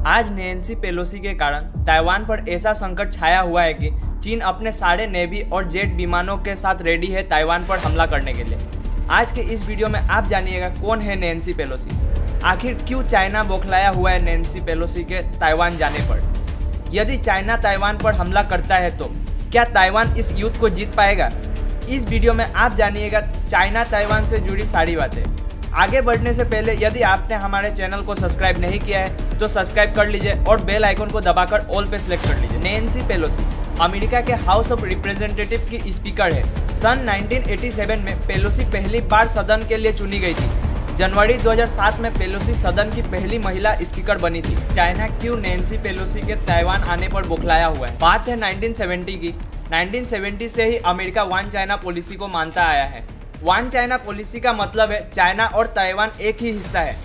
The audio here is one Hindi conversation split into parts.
आज नैन्सी पेलोसी के कारण ताइवान पर ऐसा संकट छाया हुआ है कि चीन अपने सारे नेवी और जेट विमानों के साथ रेडी है ताइवान पर हमला करने के लिए। आज के इस वीडियो में आप जानिएगा कौन है नैन्सी पेलोसी, आखिर क्यों चाइना बौखलाया हुआ है नैन्सी पेलोसी के ताइवान जाने पर। यदि चाइना ताइवान पर हमला करता है तो क्या ताइवान इस युद्ध को जीत पाएगा। इस वीडियो में आप जानिएगा चाइना ताइवान से जुड़ी सारी बातें। आगे बढ़ने से पहले यदि आपने हमारे चैनल को सब्सक्राइब नहीं किया है तो सब्सक्राइब कर लीजिए और बेल आइकन को दबाकर ऑल पे सिलेक्ट कर लीजिए। नैन्सी पेलोसी अमेरिका के हाउस ऑफ रिप्रेजेंटेटिव की स्पीकर है। सन 1987 में पेलोसी पहली बार सदन के लिए चुनी गई थी। जनवरी 2007 में पेलोसी सदन की पहली महिला स्पीकर बनी थी। चाइना क्यों नैन्सी पेलोसी के ताइवान आने पर बौखलाया हुआ है। बात है 1970 की। 1970 से ही अमेरिका वन चाइना पॉलिसी को मानता आया है। वन चाइना पॉलिसी का मतलब है चाइना और ताइवान एक ही हिस्सा है।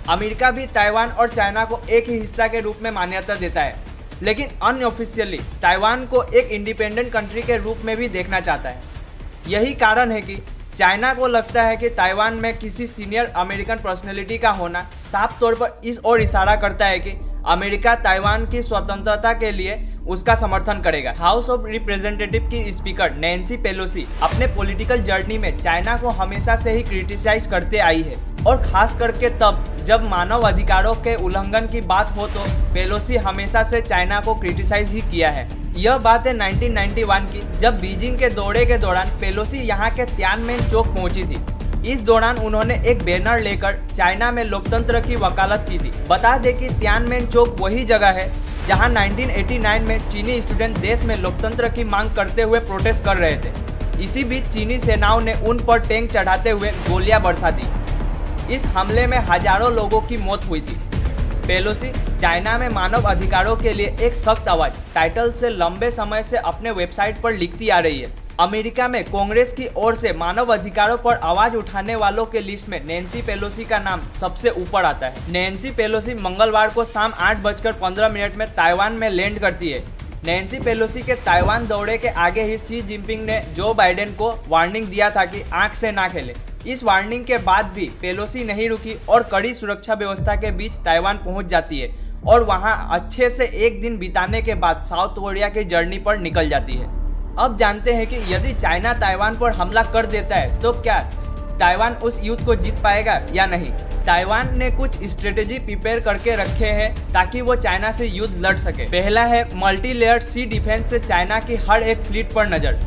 अमेरिका भी ताइवान और चाइना को एक ही हिस्सा के रूप में मान्यता देता है, लेकिन अनऑफिशियली ताइवान को एक इंडिपेंडेंट कंट्री के रूप में भी देखना चाहता है। यही कारण है कि चाइना को लगता है कि ताइवान में किसी सीनियर अमेरिकन पर्सनैलिटी का होना साफ तौर पर इस ओर इशारा करता है कि अमेरिका ताइवान की स्वतंत्रता के लिए उसका समर्थन करेगा। हाउस ऑफ रिप्रेजेंटेटिव की स्पीकर नैन्सी पेलोसी अपने पॉलिटिकल जर्नी में चाइना को हमेशा से ही क्रिटिसाइज करते आई है, और खास करके तब जब मानव अधिकारों के उल्लंघन की बात हो तो पेलोसी हमेशा से चाइना को क्रिटिसाइज ही किया है। यह बात है 1991 की, जब बीजिंग के दौरे के दौरान पेलोसी यहाँ के तियानमेन चौक पहुंची थी। इस दौरान उन्होंने एक बैनर लेकर चाइना में लोकतंत्र की वकालत की थी। बता दें कि तियानमेन चौक वही जगह है जहां 1989 में चीनी स्टूडेंट देश में लोकतंत्र की मांग करते हुए प्रोटेस्ट कर रहे थे। इसी बीच चीनी सेनाओं ने उन पर टैंक चढ़ाते हुए गोलियां बरसा दी। इस हमले में हजारों लोगों की मौत हुई थी। पेलोसी चाइना में मानव अधिकारों के लिए एक सख्त आवाज टाइटल से लंबे समय से अपने वेबसाइट पर लिखती आ रही है। अमेरिका में कांग्रेस की ओर से मानव अधिकारों पर आवाज उठाने वालों के लिस्ट में नैन्सी पेलोसी का नाम सबसे ऊपर आता है। नैन्सी पेलोसी मंगलवार को शाम 8:15 में ताइवान में लैंड करती है। नैन्सी पेलोसी के ताइवान दौरे के आगे ही शी जिनपिंग ने जो बाइडेन को वार्निंग दिया था कि आंख से ना खेले। इस वार्निंग के बाद भी पेलोसी नहीं रुकी और कड़ी सुरक्षा व्यवस्था के बीच ताइवान पहुंच जाती है और वहां अच्छे से एक दिन बिताने के बाद साउथ कोरिया की जर्नी पर निकल जाती है। अब जानते हैं कि यदि चाइना ताइवान पर हमला कर देता है तो क्या ताइवान उस युद्ध को जीत पाएगा या नहीं। ताइवान ने कुछ स्ट्रेटेजी प्रिपेयर करके रखे हैं ताकि वो चाइना से युद्ध लड़ सके। पहला है मल्टी लेयर्ड सी डिफेंस से चाइना की हर एक फ्लीट पर नजर।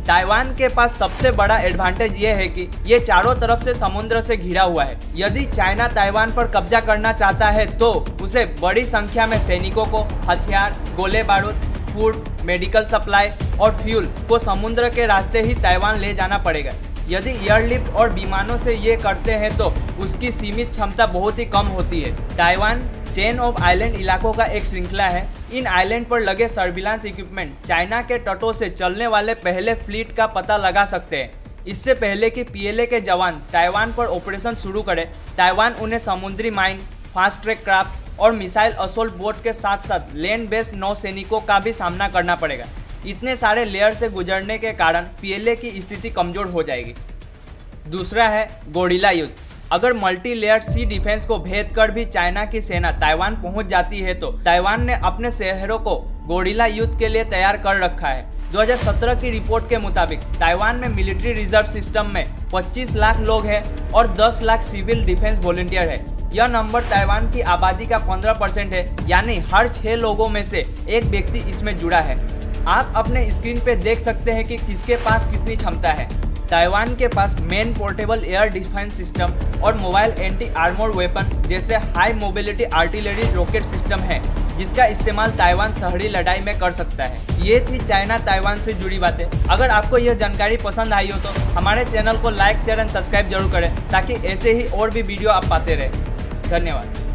ताइवान के पास सबसे बड़ा एडवांटेज ये है कि ये चारों तरफ से समुद्र से घिरा हुआ है। यदि चाइना ताइवान पर कब्जा करना चाहता है तो उसे बड़ी संख्या में सैनिकों को हथियार, गोले बारूद, फूड, मेडिकल सप्लाई और फ्यूल को समुद्र के रास्ते ही ताइवान ले जाना पड़ेगा। यदि एयरलिफ्ट और विमानों से ये करते हैं तो उसकी सीमित क्षमता बहुत ही कम होती है। ताइवान चेन ऑफ आइलैंड इलाकों का एक श्रृंखला है। इन आइलैंड पर लगे सर्विलांस इक्विपमेंट चाइना के तटों से चलने वाले पहले फ्लीट का पता लगा सकते हैं। इससे पहले कि पीएलए के जवान ताइवान पर ऑपरेशन शुरू करें, ताइवान उन्हें समुद्री माइन, फास्ट ट्रैक क्राफ्ट और मिसाइल असोल्ट बोट के साथ साथ लैंड बेस्ड नौसैनिकों का भी सामना करना पड़ेगा। इतने सारे लेयर से गुजरने के कारण पीएलए की स्थिति कमजोर हो जाएगी। दूसरा है गोरिल्ला युद्ध। अगर मल्टी लेयर सी डिफेंस को भेद कर भी चाइना की सेना ताइवान पहुंच जाती है तो ताइवान ने अपने शहरों को गोरिल्ला युद्ध के लिए तैयार कर रखा है। 2017 की रिपोर्ट के मुताबिक ताइवान में मिलिट्री रिजर्व सिस्टम में 25 लाख लोग हैं और 10 लाख सिविल डिफेंस वॉलंटियर है। यह नंबर ताइवान की आबादी का 15% है, यानी हर 6 लोगों में से एक व्यक्ति इसमें जुड़ा है। आप अपने स्क्रीन पे देख सकते हैं कि किसके पास कितनी क्षमता है। ताइवान के पास man portable air defence system और मोबाइल एंटी आर्मर वेपन जैसे high mobility artillery rocket system है, जिसका इस्तेमाल ताइवान शहरी लड़ाई में कर सकता है। ये थी चाइना ताइवान से जुड़ी बातें। अगर आपको यह जानकारी पसंद आई हो तो हमारे चैनल को लाइक, शेयर एंड सब्सक्राइब जरूर करें ताकि ऐसे ही और भी वीडियो आप पाते रहें। धन्यवाद।